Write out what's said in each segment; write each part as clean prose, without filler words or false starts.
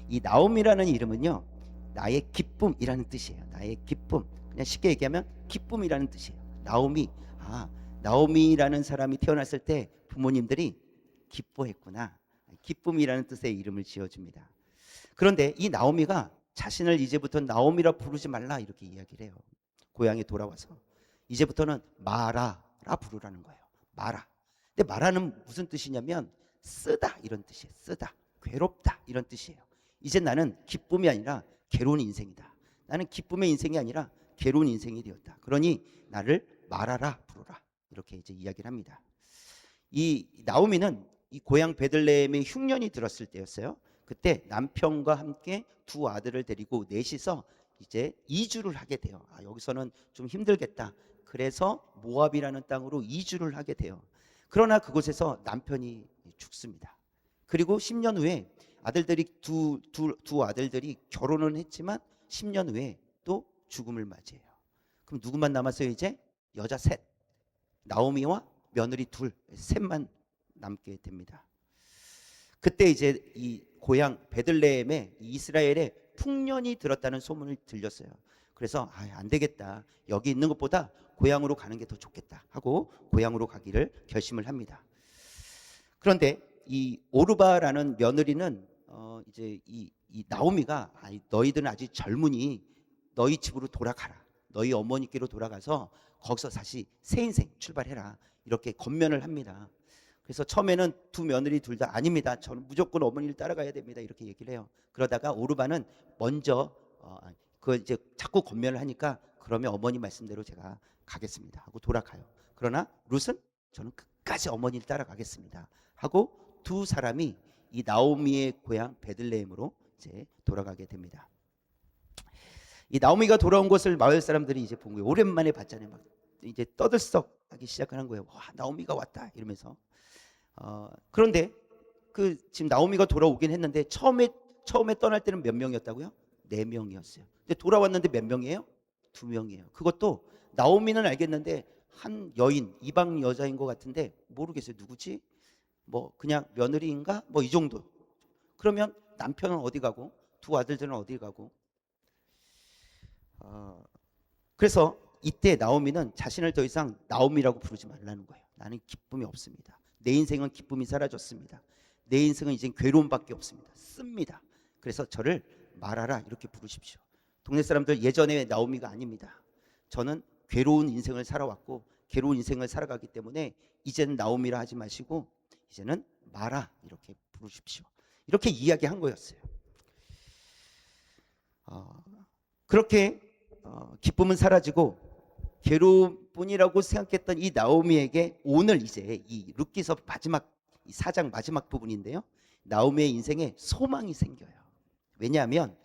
이 나옴이라는 이름은요, 나의 기쁨이라는 뜻이에요. 나의 기쁨. 그냥 쉽게 얘기하면 기쁨이라는 뜻이에요. 나오미. 나오미라는 사람이 태어났을 때 부모님들이 기뻐했구나. 기쁨이라는 뜻의 이름을 지어줍니다. 그런데 이 나오미가 자신을 이제부터 나오미라 부르지 말라 이렇게 이야기를 해요. 고향에 돌아와서 이제부터는 마라라 부르라는 거예요. 마라. 근데 마라는 무슨 뜻이냐면 쓰다 이런 뜻이에요. 쓰다, 괴롭다 이런 뜻이에요. 이제 나는 기쁨이 아니라 괴로운 인생이다. 나는 기쁨의 인생이 아니라 괴로운 인생이 되었다. 그러니 나를 마라라 부르라 이렇게 이제 이야기를 합니다. 이 나오미는 이 고향 베들레헴에 흉년이 들었을 때였어요. 그때 남편과 함께 두 아들을 데리고 넷이서 이제 이주를 하게 돼요. 여기서는 좀 힘들겠다. 그래서 모압이라는 땅으로 이주를 하게 돼요. 그러나 그곳에서 남편이 죽습니다. 그리고 10년 후에 아들들이 두 아들들이 결혼은 했지만 10년 후에 또 죽음을 맞이해요. 그럼 누구만 남았어요? 이제 여자 셋, 나오미와 며느리 둘, 셋만 남게 됩니다. 그때 이제 이 고향 베들레헴에 이스라엘에 풍년이 들었다는 소문을 들렸어요. 그래서 안 되겠다. 여기 있는 것보다 고향으로 가는 게 더 좋겠다 하고 고향으로 가기를 결심을 합니다. 그런데 이 오르바라는 며느리는 이제 이 나오미가 너희들은 아직 젊으니 너희 집으로 돌아가라. 너희 어머니께로 돌아가서 거기서 다시 새 인생 출발해라. 이렇게 권면을 합니다. 그래서 처음에는 두 며느리 둘 다 아닙니다. 저는 무조건 어머니를 따라가야 됩니다. 이렇게 얘기를 해요. 그러다가 오르바는 먼저 그 이제 자꾸 권면을 하니까 그러면 어머니 말씀대로 제가 가겠습니다 하고 돌아가요. 그러나 룻은 저는 끝까지 어머니를 따라가겠습니다 하고 두 사람이 이 나오미의 고향 베들레헴으로 이제 돌아가게 됩니다. 이 나오미가 돌아온 것을 마을 사람들이 이제 본 거예요. 오랜만에 봤잖아요. 막 이제 떠들썩하기 시작하는 거예요. 와, 나오미가 왔다 이러면서. 그런데 그 지금 나오미가 돌아오긴 했는데 처음에 떠날 때는 몇 명이었다고요? 4명이었어요. 근데 돌아왔는데 몇 명이에요? 2명이에요. 그것도 나오미는 알겠는데 한 여인, 이방 여자인 것 같은데 모르겠어요. 누구지? 뭐 그냥 며느리인가? 뭐 이 정도. 그러면 남편은 어디 가고 두 아들들은 어디 가고. 그래서 이때 나오미는 자신을 더 이상 나오미라고 부르지 말라는 거예요. 나는 기쁨이 없습니다. 내 인생은 기쁨이 사라졌습니다. 내 인생은 이제 괴로움밖에 없습니다. 씁니다. 그래서 저를 마라라 이렇게 부르십시오. 동네 사람들 예전에 나오미가 아닙니다. 저는 괴로운 인생을 살아왔고 괴로운 인생을 살아가기 때문에 이제는 나오미라 하지 마시고 이제는 마라 이렇게 부르십시오. 이렇게 이야기한 거였어요. 그렇게 기쁨은 사라지고 괴로움뿐이라고 생각했던 이 나오미에게 오늘 이제 이 룻기서 마지막 이 4장 마지막 부분인데요. 나오미의 인생에 소망이 생겨요. 왜냐하면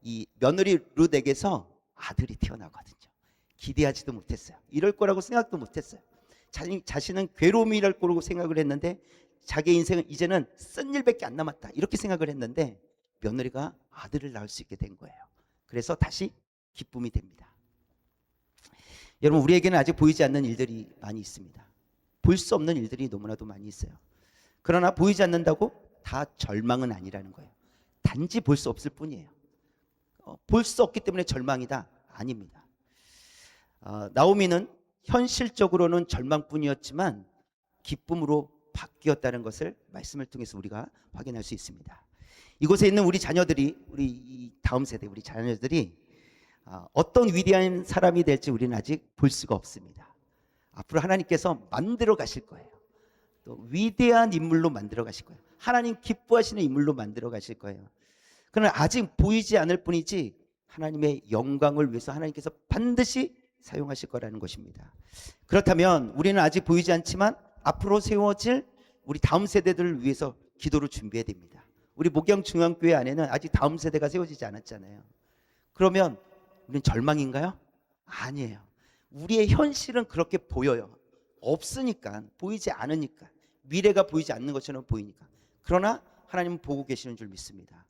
이 며느리 룻에게서 아들이 태어나거든요. 기대하지도 못했어요. 이럴 거라고 생각도 못했어요. 자신은 괴로움이랄 거라고 생각을 했는데 자기 인생은 이제는 쓴 일밖에 안 남았다 이렇게 생각을 했는데 며느리가 아들을 낳을 수 있게 된 거예요. 그래서 다시 기쁨이 됩니다. 여러분, 우리에게는 아직 보이지 않는 일들이 많이 있습니다. 볼 수 없는 일들이 너무나도 많이 있어요. 그러나 보이지 않는다고 다 절망은 아니라는 거예요. 단지 볼 수 없을 뿐이에요. 볼 수 없기 때문에 절망이다? 아닙니다. 나오미는 현실적으로는 절망뿐이었지만 기쁨으로 바뀌었다는 것을 말씀을 통해서 우리가 확인할 수 있습니다. 이곳에 있는 우리 자녀들이, 우리 다음 세대 우리 자녀들이 어떤 위대한 사람이 될지 우리는 아직 볼 수가 없습니다. 앞으로 하나님께서 만들어 가실 거예요. 또 위대한 인물로 만들어 가실 거예요. 하나님 기뻐하시는 인물로 만들어 가실 거예요. 그러나 아직 보이지 않을 뿐이지 하나님의 영광을 위해서 하나님께서 반드시 사용하실 거라는 것입니다. 그렇다면 우리는 아직 보이지 않지만 앞으로 세워질 우리 다음 세대들을 위해서 기도를 준비해야 됩니다. 우리 목양중앙교회 안에는 아직 다음 세대가 세워지지 않았잖아요. 그러면 우리는 절망인가요? 아니에요. 우리의 현실은 그렇게 보여요. 없으니까, 보이지 않으니까, 미래가 보이지 않는 것처럼 보이니까. 그러나 하나님은 보고 계시는 줄 믿습니다.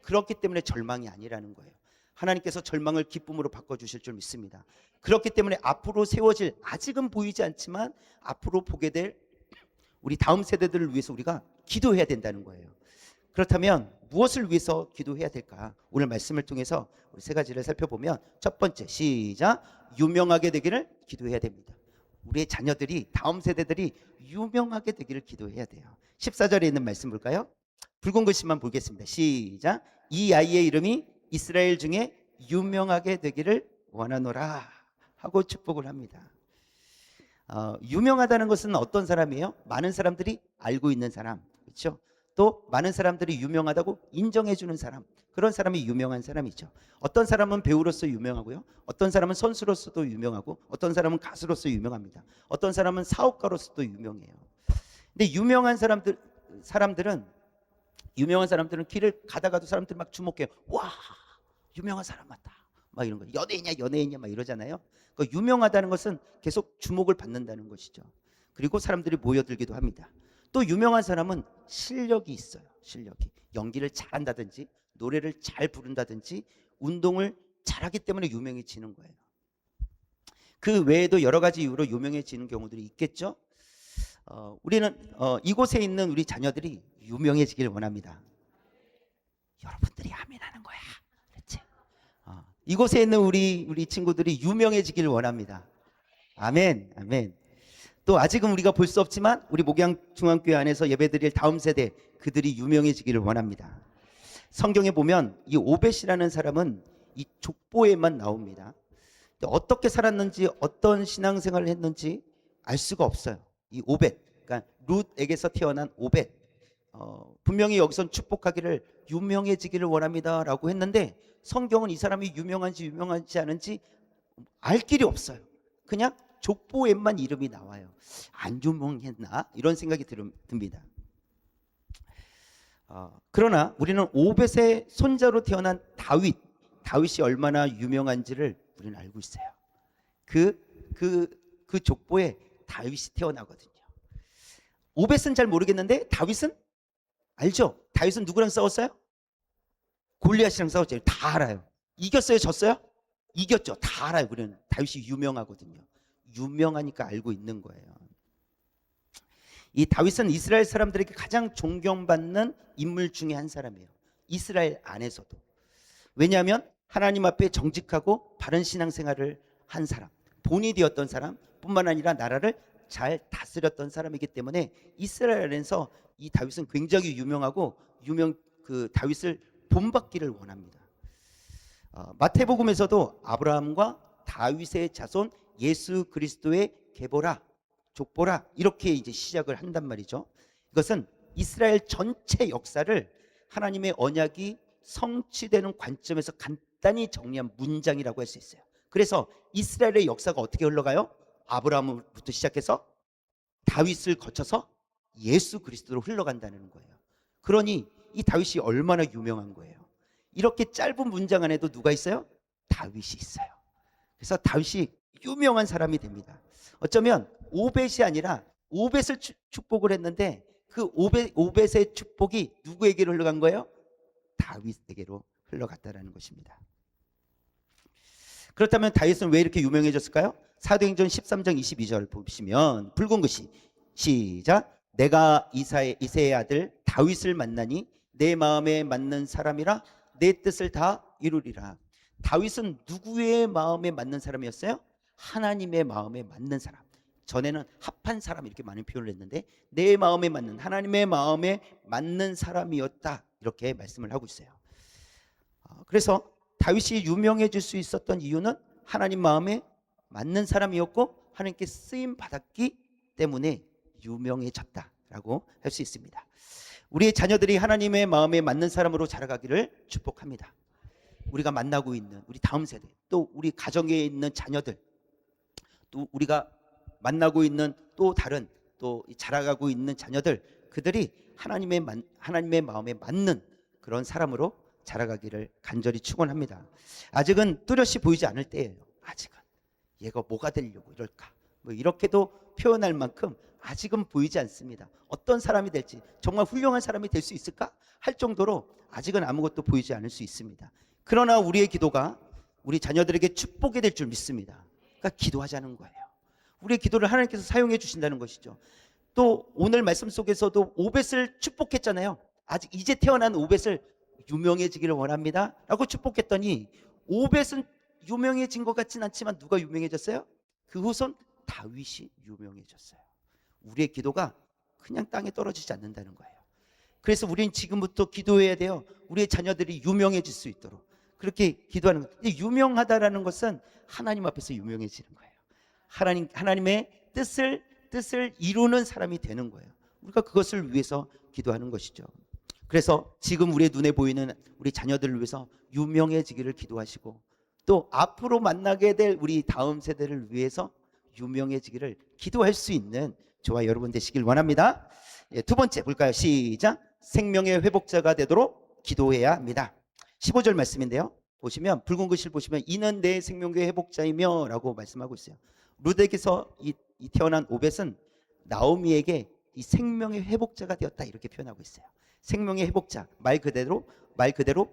그렇기 때문에 절망이 아니라는 거예요. 하나님께서 절망을 기쁨으로 바꿔주실 줄 믿습니다. 그렇기 때문에 앞으로 세워질, 아직은 보이지 않지만 앞으로 보게 될 우리 다음 세대들을 위해서 우리가 기도해야 된다는 거예요. 그렇다면 무엇을 위해서 기도해야 될까? 오늘 말씀을 통해서 우리 세 가지를 살펴보면, 첫 번째, 시작. 유명하게 되기를 기도해야 됩니다. 우리의 자녀들이, 다음 세대들이 유명하게 되기를 기도해야 돼요. 14절에 있는 말씀 볼까요? 붉은 글씨만 보겠습니다. 시작. 이 아이의 이름이 이스라엘 중에 유명하게 되기를 원하노라 하고 축복을 합니다. 유명하다는 것은 어떤 사람이에요? 많은 사람들이 알고 있는 사람, 그렇죠? 또 많은 사람들이 유명하다고 인정해 주는 사람, 그런 사람이 유명한 사람이죠. 어떤 사람은 배우로서 유명하고요, 어떤 사람은 선수로서도 유명하고, 어떤 사람은 가수로서 유명합니다. 어떤 사람은 사업가로서도 유명해요. 근데 유명한 사람들은 길을 가다가도 사람들이 막 주목해요. 와, 유명한 사람 맞다, 막 이런 거. 연예인이냐 막 이러잖아요. 그 유명하다는 것은 계속 주목을 받는다는 것이죠. 그리고 사람들이 모여들기도 합니다. 또 유명한 사람은 실력이 있어요. 실력이. 연기를 잘한다든지, 노래를 잘 부른다든지, 운동을 잘하기 때문에 유명해지는 거예요. 그 외에도 여러 가지 이유로 유명해지는 경우들이 있겠죠. 우리는 이곳에 있는 우리 자녀들이 유명해지기를 원합니다. 여러분들이 아멘하는 거야. 그렇지? 이곳에 있는 우리 친구들이 유명해지기를 원합니다. 아멘, 아멘. 또 아직은 우리가 볼 수 없지만 우리 목양 중앙교회 안에서 예배드릴 다음 세대, 그들이 유명해지기를 원합니다. 성경에 보면 이 오벳이라는 사람은 이 족보에만 나옵니다. 어떻게 살았는지, 어떤 신앙생활을 했는지 알 수가 없어요. 이 오벳, 그러니까 룻에게서 태어난 오벳. 분명히 여기선 축복하기를 유명해지기를 원합니다라고 했는데, 성경은 이 사람이 유명한지 유명하지 않은지 알 길이 없어요. 그냥 족보에만 이름이 나와요. 안 유명했나? 이런 생각이 듭니다. 그러나 우리는 오벳의 손자로 태어난 다윗이 얼마나 유명한지를 우리는 알고 있어요. 그 족보에 다윗이 태어나거든요. 오벳은 잘 모르겠는데 다윗은 알죠? 다윗은 누구랑 싸웠어요? 골리앗이랑 싸웠죠. 다 알아요. 이겼어요? 졌어요? 이겼죠. 다 알아요. 우리는 다윗이 유명하거든요. 유명하니까 알고 있는 거예요. 이 다윗은 이스라엘 사람들에게 가장 존경받는 인물 중에 한 사람이에요. 이스라엘 안에서도. 왜냐하면 하나님 앞에 정직하고 바른 신앙생활을 한 사람, 본이 되었던 사람 뿐만 아니라 나라를 잘 다스렸던 사람이기 때문에 이스라엘 안에서 이 다윗은 굉장히 유명하고 그 다윗을 본받기를 원합니다. 마태복음에서도 아브라함과 다윗의 자손 예수 그리스도의 계보라, 족보라, 이렇게 이제 시작을 한단 말이죠. 이것은 이스라엘 전체 역사를 하나님의 언약이 성취되는 관점에서 간단히 정리한 문장이라고 할 수 있어요. 그래서 이스라엘의 역사가 어떻게 흘러가요? 아브라함부터 시작해서 다윗을 거쳐서 예수 그리스도로 흘러간다는 거예요. 그러니 이 다윗이 얼마나 유명한 거예요. 이렇게 짧은 문장 안에도 누가 있어요? 다윗이 있어요. 그래서 다윗이 유명한 사람이 됩니다. 어쩌면 오벳이 아니라 오벳을 축복을 했는데 그 오벳의 축복이 누구에게로 흘러간 거예요? 다윗에게로 흘러갔다라는 것입니다. 그렇다면 다윗은 왜 이렇게 유명해졌을까요? 사도행전 13장 22절 보시면 붉은 글씨 시작. 내가 이새의 아들 다윗을 만나니 내 마음에 맞는 사람이라 내 뜻을 다 이루리라. 다윗은 누구의 마음에 맞는 사람이었어요? 하나님의 마음에 맞는 사람. 전에는 합한 사람 이렇게 많이 표현을 했는데 내 마음에 맞는, 하나님의 마음에 맞는 사람이었다, 이렇게 말씀을 하고 있어요. 그래서 다윗이 유명해질 수 있었던 이유는 하나님 마음에 맞는 사람이었고 하나님께 쓰임 받았기 때문에 유명해졌다라고 할 수 있습니다. 우리의 자녀들이 하나님의 마음에 맞는 사람으로 자라가기를 축복합니다. 우리가 만나고 있는 우리 다음 세대, 또 우리 가정에 있는 자녀들, 또 우리가 만나고 있는 또 다른 또 자라가고 있는 자녀들, 그들이 하나님의 마음에 맞는 그런 사람으로 자라가기를 간절히 축원합니다. 아직은 뚜렷이 보이지 않을 때예요. 아직은 얘가 뭐가 되려고 이럴까, 뭐 이렇게도 표현할 만큼 아직은 보이지 않습니다. 어떤 사람이 될지, 정말 훌륭한 사람이 될 수 있을까 할 정도로 아직은 아무것도 보이지 않을 수 있습니다. 그러나 우리의 기도가 우리 자녀들에게 축복이 될 줄 믿습니다. 그러니까 기도하자는 거예요. 우리의 기도를 하나님께서 사용해 주신다는 것이죠. 또 오늘 말씀 속에서도 오벳을 축복했잖아요. 아직 이제 태어난 오벳을 유명해지기를 원합니다 라고 축복했더니 오벳은 유명해진 것 같진 않지만 누가 유명해졌어요? 그 후손 다윗이 유명해졌어요. 우리의 기도가 그냥 땅에 떨어지지 않는다는 거예요. 그래서 우리는 지금부터 기도해야 돼요. 우리의 자녀들이 유명해질 수 있도록 그렇게 기도하는 거예요. 유명하다라는 것은 하나님 앞에서 유명해지는 거예요. 하나님의 뜻을 이루는 사람이 되는 거예요. 우리가 그것을 위해서 기도하는 것이죠. 그래서 지금 우리의 눈에 보이는 우리 자녀들을 위해서 유명해지기를 기도하시고 또 앞으로 만나게 될 우리 다음 세대를 위해서 유명해지기를 기도할 수 있는 저와 여러분 되시길 원합니다. 두 번째 볼까요? 시작. 생명의 회복자가 되도록 기도해야 합니다. 15절 말씀인데요. 보시면 붉은 글씨를 보시면 이는 내 생명의 회복자이며 라고 말씀하고 있어요. 루덱에서 이 태어난 오벳은 나오미에게 이 생명의 회복자가 되었다 이렇게 표현하고 있어요. 생명의 회복자, 말 그대로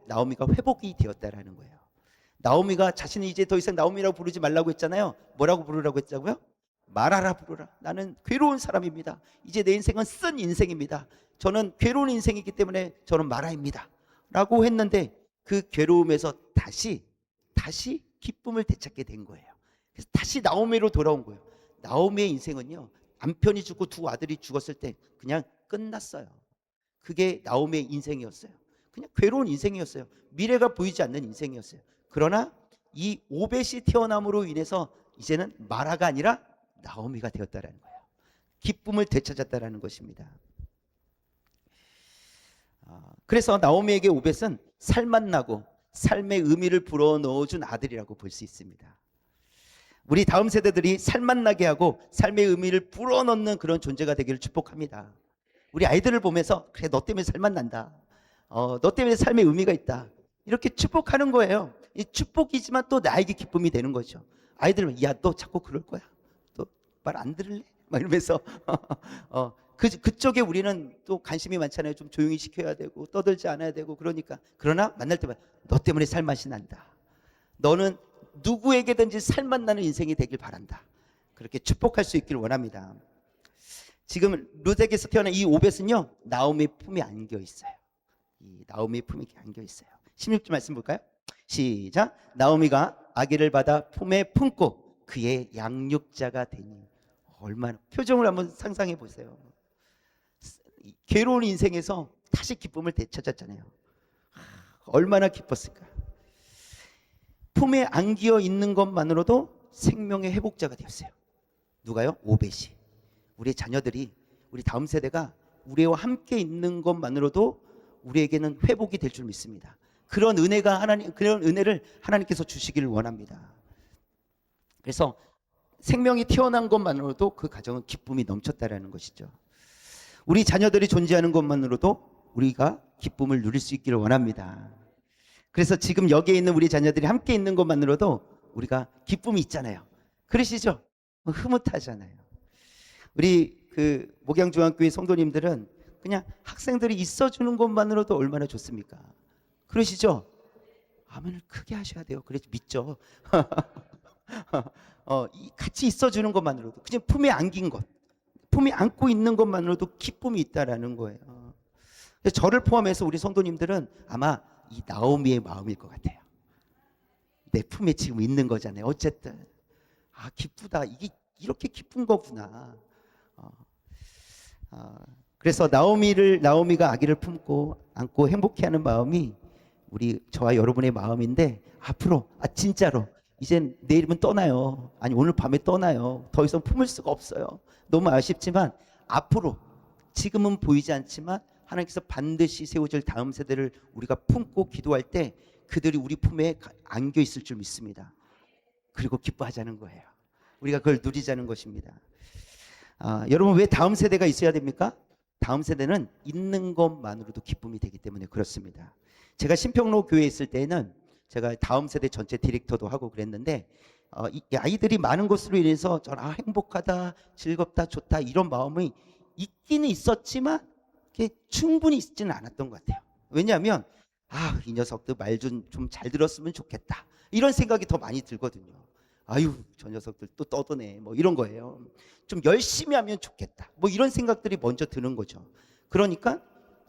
나오미가 회복이 되었다라는 거예요. 나오미가 자신이 이제 더 이상 나오미라고 부르지 말라고 했잖아요. 뭐라고 부르라고 했자고요? 말하라 부르라. 나는 괴로운 사람입니다. 이제 내 인생은 쓴 인생입니다. 저는 괴로운 인생이기 때문에 저는 마라입니다 라고 했는데 그 괴로움에서 다시 기쁨을 되찾게 된 거예요. 그래서 다시 나오미로 돌아온 거예요. 나오미의 인생은요, 남편이 죽고 두 아들이 죽었을 때 그냥 끝났어요. 그게 나오미의 인생이었어요. 그냥 괴로운 인생이었어요. 미래가 보이지 않는 인생이었어요. 그러나 이 오벳이 태어남으로 인해서 이제는 마라가 아니라 나오미가 되었다라는 거예요. 기쁨을 되찾았다라는 것입니다. 그래서 나오미에게 오벳은 살맛나고 삶의 의미를 불어넣어준 아들이라고 볼 수 있습니다. 우리 다음 세대들이 살맛나게 하고 삶의 의미를 불어넣는 그런 존재가 되기를 축복합니다. 우리 아이들을 보면서 그래 너 때문에 살맛난다. 너 때문에 삶의 의미가 있다. 이렇게 축복하는 거예요. 이 축복이지만 또 나에게 기쁨이 되는 거죠. 아이들은 야 너 자꾸 그럴 거야. 또 말 안 들을래? 막 이러면서 그쪽에 우리는 또 관심이 많잖아요. 좀 조용히 시켜야 되고 떠들지 않아야 되고 그러니까. 그러나 만날 때마다 너 때문에 살맛이 난다. 너는 누구에게든지 살맛나는 인생이 되길 바란다. 그렇게 축복할 수 있기를 원합니다. 지금 루덱에서 태어난 이 오벳은요 나오미 품에 안겨 있어요. 이 나오미 품에 안겨 있어요. 16절 말씀 볼까요? 시작. 나오미가 아기를 받아 품에 품고 그의 양육자가 되니. 얼마나 표정을 한번 상상해 보세요. 괴로운 인생에서 다시 기쁨을 되찾았잖아요. 얼마나 기뻤을까. 품에 안기어 있는 것만으로도 생명의 회복자가 되었어요. 누가요? 오벳이. 우리 자녀들이, 우리 다음 세대가 우리와 함께 있는 것만으로도 우리에게는 회복이 될 줄 믿습니다. 그런 은혜를 하나님께서 주시기를 원합니다. 그래서 생명이 태어난 것만으로도 그 가정은 기쁨이 넘쳤다라는 것이죠. 우리 자녀들이 존재하는 것만으로도 우리가 기쁨을 누릴 수 있기를 원합니다. 그래서 지금 여기에 있는 우리 자녀들이 함께 있는 것만으로도 우리가 기쁨이 있잖아요. 그러시죠? 흐뭇하잖아요. 우리 그 목양중앙교회 성도님들은 그냥 학생들이 있어주는 것만으로도 얼마나 좋습니까? 그러시죠? 아멘을 크게 하셔야 돼요. 그래서 믿죠. 같이 있어주는 것만으로도 그냥 품에 안긴 것, 품에 안고 있는 것만으로도 기쁨이 있다라는 거예요. 저를 포함해서 우리 성도님들은 아마 이 나오미의 마음일 것 같아요. 내 품에 지금 있는 거잖아요. 어쨌든 기쁘다. 이게 이렇게 기쁜 거구나. 그래서 나오미가 아기를 품고 안고 행복해하는 마음이 저와 여러분의 마음인데 앞으로 진짜로 이젠 내일은 떠나요. 아니 오늘 밤에 떠나요. 더 이상 품을 수가 없어요. 너무 아쉽지만 앞으로 지금은 보이지 않지만 하나님께서 반드시 세워질 다음 세대를 우리가 품고 기도할 때 그들이 우리 품에 안겨 있을 줄 믿습니다. 그리고 기뻐하자는 거예요. 우리가 그걸 누리자는 것입니다. 여러분 왜 다음 세대가 있어야 됩니까? 다음 세대는 있는 것만으로도 기쁨이 되기 때문에 그렇습니다. 제가 신평로 교회에 있을 때는 제가 다음 세대 전체 디렉터도 하고 그랬는데 이 아이들이 많은 것으로 인해서 저는 행복하다, 즐겁다, 좋다 이런 마음이 있기는 있었지만 충분히 있지는 않았던 것 같아요. 왜냐하면 이 녀석도 말 좀 잘 들었으면 좋겠다. 이런 생각이 더 많이 들거든요. 아유, 저 녀석들 또 떠드네. 뭐 이런 거예요. 좀 열심히 하면 좋겠다. 뭐 이런 생각들이 먼저 드는 거죠. 그러니까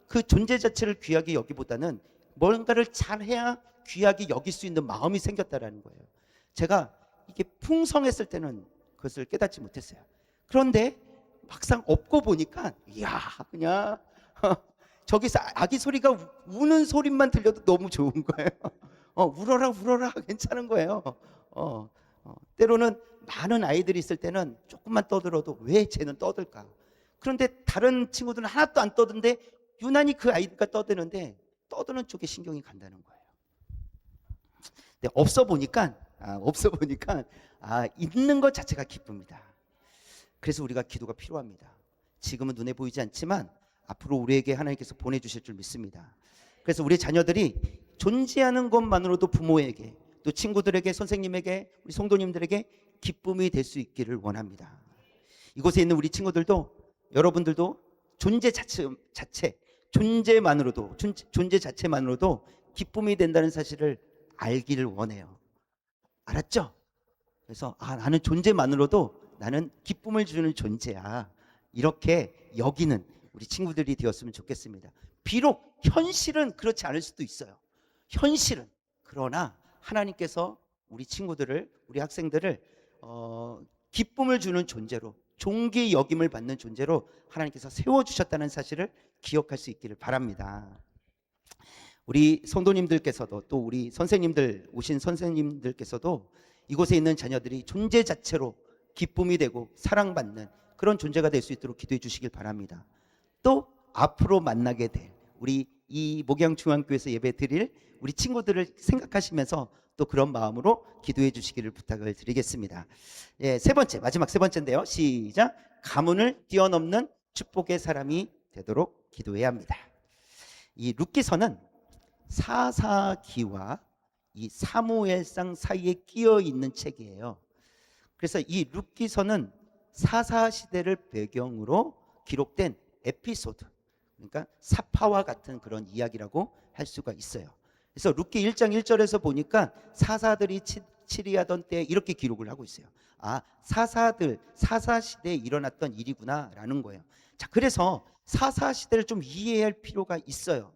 그 존재 자체를 귀하게 여기보다는 뭔가를 잘해야 귀하게 여길 수 있는 마음이 생겼다라는 거예요. 제가 이게 풍성했을 때는 그것을 깨닫지 못했어요. 그런데 막상 없고 보니까 이야, 그냥 저기서 아기 소리가 우는 소리만 들려도 너무 좋은 거예요. 울어라 울어라 괜찮은 거예요. 때로는 많은 아이들이 있을 때는 조금만 떠들어도 왜 쟤는 떠들까? 그런데 다른 친구들은 하나도 안 떠드는데 유난히 그 아이가 떠드는데 떠드는 쪽에 신경이 간다는 거예요. 근데 없어 보니까 있는 것 자체가 기쁩니다. 그래서 우리가 기도가 필요합니다. 지금은 눈에 보이지 않지만 앞으로 우리에게 하나님께서 보내주실 줄 믿습니다. 그래서 우리 자녀들이 존재하는 것만으로도 부모에게 또 친구들에게 선생님에게 우리 성도님들에게 기쁨이 될 수 있기를 원합니다. 이곳에 있는 우리 친구들도 여러분들도 존재 자체만으로도 기쁨이 된다는 사실을 알기를 원해요. 알았죠? 그래서 나는 존재만으로도 나는 기쁨을 주는 존재야. 이렇게 여기는 우리 친구들이 되었으면 좋겠습니다. 비록 현실은 그렇지 않을 수도 있어요. 현실은. 그러나 하나님께서 우리 친구들을, 우리 학생들을 기쁨을 주는 존재로, 존귀 여김을 받는 존재로 하나님께서 세워주셨다는 사실을 기억할 수 있기를 바랍니다. 우리 성도님들께서도 또 우리 선생님들, 오신 선생님들께서도 이곳에 있는 자녀들이 존재 자체로 기쁨이 되고 사랑받는 그런 존재가 될 수 있도록 기도해 주시길 바랍니다. 또 앞으로 만나게 될 우리 이 목양중앙교회에서 예배 드릴 우리 친구들을 생각하시면서 또 그런 마음으로 기도해 주시기를 부탁을 드리겠습니다. 세 번째, 마지막 세 번째인데요. 시작. 가문을 뛰어넘는 축복의 사람이 되도록 기도해야 합니다. 이 룻기서는 사사기와 이 사무엘상 사이에 끼어 있는 책이에요. 그래서 이 룻기서는 사사 시대를 배경으로 기록된 에피소드, 그러니까 사파와 같은 그런 이야기라고 할 수가 있어요. 그래서 룻기 1장 1절에서 보니까 사사들이 치리하던 때 이렇게 기록을 하고 있어요. 사사들 사사 시대에 일어났던 일이구나라는 거예요. 자, 그래서 사사 시대를 좀 이해할 필요가 있어요.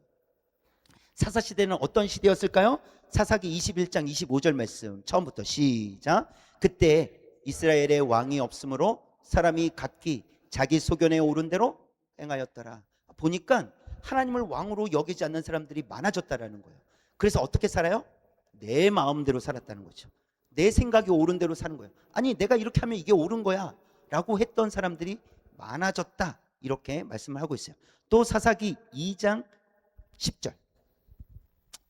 사사 시대는 어떤 시대였을까요? 사사기 21장 25절 말씀 처음부터 시작. 그때 이스라엘의 왕이 없으므로 사람이 각기 자기 소견에 오른 대로 행하였더라. 보니까 하나님을 왕으로 여기지 않는 사람들이 많아졌다라는 거예요. 그래서 어떻게 살아요? 내 마음대로 살았다는 거죠. 내 생각이 옳은 대로 사는 거예요. 아니, 내가 이렇게 하면 이게 옳은 거야 라고 했던 사람들이 많아졌다, 이렇게 말씀을 하고 있어요. 또 사사기 2장 10절,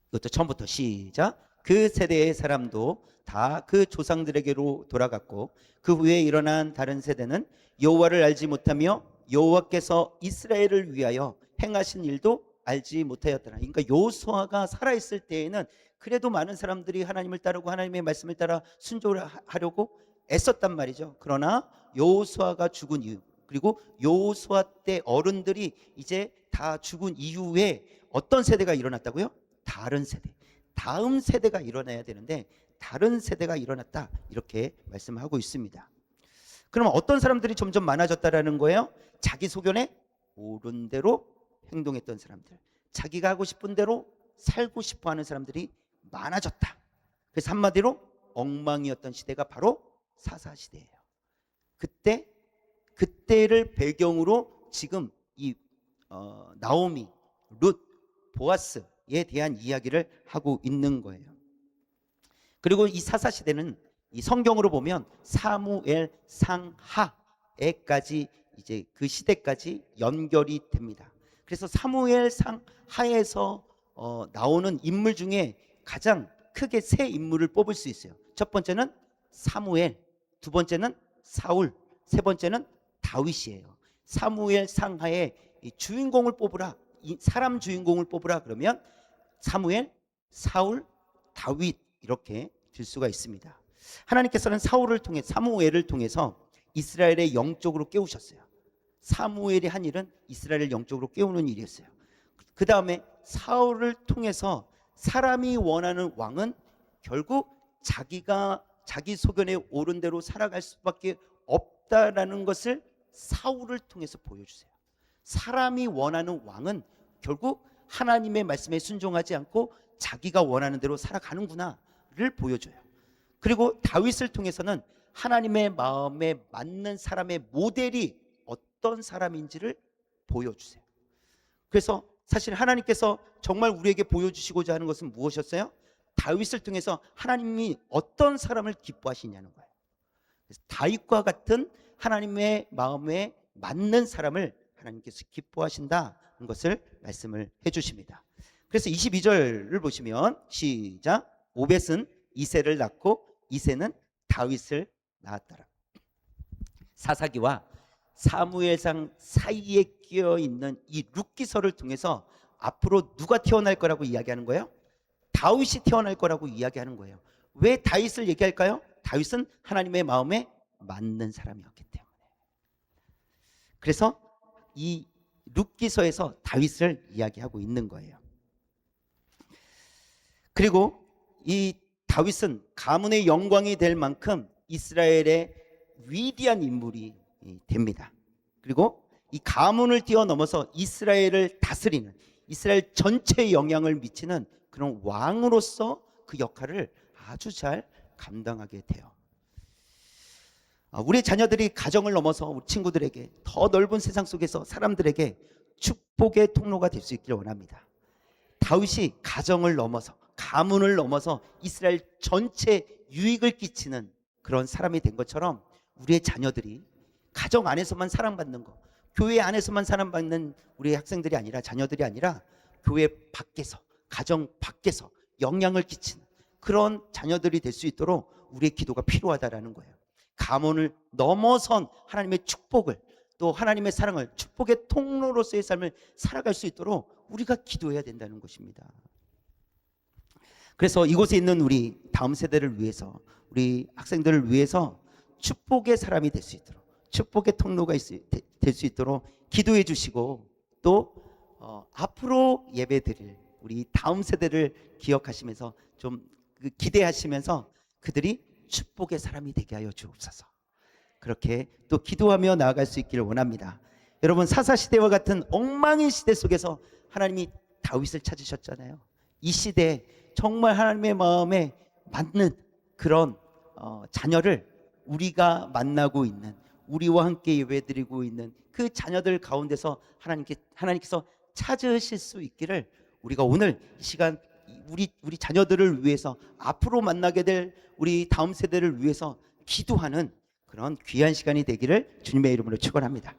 이것도 처음부터 시작. 그 세대의 사람도 다 그 조상들에게로 돌아갔고 그 후에 일어난 다른 세대는 여호와를 알지 못하며 여호와께서 이스라엘을 위하여 행하신 일도 알지 못하였더라. 그러니까 여호수아가 살아있을 때에는 그래도 많은 사람들이 하나님을 따르고 하나님의 말씀을 따라 순종을 하려고 애썼단 말이죠. 그러나 여호수아가 죽은 이후, 그리고 여호수아 때 어른들이 이제 다 죽은 이후에 어떤 세대가 일어났다고요? 다른 세대, 다음 세대가 일어나야 되는데 다른 세대가 일어났다, 이렇게 말씀하고 있습니다. 그럼 어떤 사람들이 점점 많아졌다라는 거예요? 자기 소견에 옳은 대로 행동했던 사람들, 자기가 하고 싶은 대로 살고 싶어하는 사람들이 많아졌다. 그래서 한마디로 엉망이었던 시대가 바로 사사시대예요. 그때를 배경으로 지금 이 나오미, 룻, 보아스에 대한 이야기를 하고 있는 거예요. 그리고 이 사사시대는 이 성경으로 보면 사무엘 상하에까지, 이제 그 시대까지 연결이 됩니다. 그래서 사무엘 상하에서 나오는 인물 중에 가장 크게 세 인물을 뽑을 수 있어요. 첫 번째는 사무엘, 두 번째는 사울, 세 번째는 다윗이에요. 사무엘 상하에 주인공을 뽑으라, 사람 주인공을 뽑으라 그러면 사무엘, 사울, 다윗, 이렇게 들 수가 있습니다. 하나님께서는 사무엘을 통해서 이스라엘의 영적으로 깨우셨어요. 사무엘이 한 일은 이스라엘을 영적으로 깨우는 일이었어요. 그 다음에 사울을 통해서 사람이 원하는 왕은 결국 자기 소견에 옳은 대로 살아갈 수밖에 없다라는 것을 사울을 통해서 보여주세요. 사람이 원하는 왕은 결국 하나님의 말씀에 순종하지 않고 자기가 원하는 대로 살아가는구나를 보여줘요. 그리고 다윗을 통해서는 하나님의 마음에 맞는 사람의 모델이 어떤 사람인지를 보여주세요. 그래서 사실 하나님께서 정말 우리에게 보여주시고자 하는 것은 무엇이었어요? 다윗을 통해서 하나님이 어떤 사람을 기뻐하시냐는 거예요. 그래서 다윗과 같은 하나님의 마음에 맞는 사람을 하나님께서 기뻐하신다는 것을 말씀을 해주십니다. 그래서 22절을 보시면 시작. 오벳은 이새를 낳고 이새는 다윗을 낳았더라. 사사기와 사무엘상 사이에 끼어 있는 이 룻기서를 통해서 앞으로 누가 태어날 거라고 이야기하는 거예요? 다윗이 태어날 거라고 이야기하는 거예요. 왜 다윗을 얘기할까요? 다윗은 하나님의 마음에 맞는 사람이었기 때문에. 그래서 이 룻기서에서 다윗을 이야기하고 있는 거예요. 그리고 이 다윗은 가문의 영광이 될 만큼 이스라엘의 위대한 인물이 됩니다. 그리고 이 가문을 뛰어넘어서 이스라엘을 다스리는, 이스라엘 전체에 영향을 미치는 그런 왕으로서 그 역할을 아주 잘 감당하게 돼요. 우리 자녀들이 가정을 넘어서 우리 친구들에게 더 넓은 세상 속에서 사람들에게 축복의 통로가 될 수 있기를 원합니다. 다윗이 가정을 넘어서, 가문을 넘어서 이스라엘 전체 유익을 끼치는 그런 사람이 된 것처럼 우리의 자녀들이 가정 안에서만 사랑받는 거, 교회 안에서만 사랑받는 우리의 학생들이 아니라, 자녀들이 아니라 교회 밖에서, 가정 밖에서 영향을 끼치는 그런 자녀들이 될 수 있도록 우리의 기도가 필요하다라는 거예요. 가문을 넘어선 하나님의 축복을, 또 하나님의 사랑을, 축복의 통로로서의 삶을 살아갈 수 있도록 우리가 기도해야 된다는 것입니다. 그래서 이곳에 있는 우리 다음 세대를 위해서, 우리 학생들을 위해서 축복의 사람이 될 수 있도록, 축복의 통로가 될 수 있도록 기도해 주시고, 또 앞으로 예배 드릴 우리 다음 세대를 기억하시면서 좀 기대하시면서 그들이 축복의 사람이 되게 하여 주옵소서. 그렇게 또 기도하며 나아갈 수 있기를 원합니다. 여러분, 사사시대와 같은 엉망인 시대 속에서 하나님이 다윗을 찾으셨잖아요. 이 시대에 정말 하나님의 마음에 맞는 그런 자녀를 우리가 만나고 있는, 우리와 함께 예배드리고 있는 그 자녀들 가운데서 하나님께서 찾으실 수 있기를, 우리가 오늘 이 시간 우리 자녀들을 위해서, 앞으로 만나게 될 우리 다음 세대를 위해서 기도하는 그런 귀한 시간이 되기를 주님의 이름으로 축원합니다.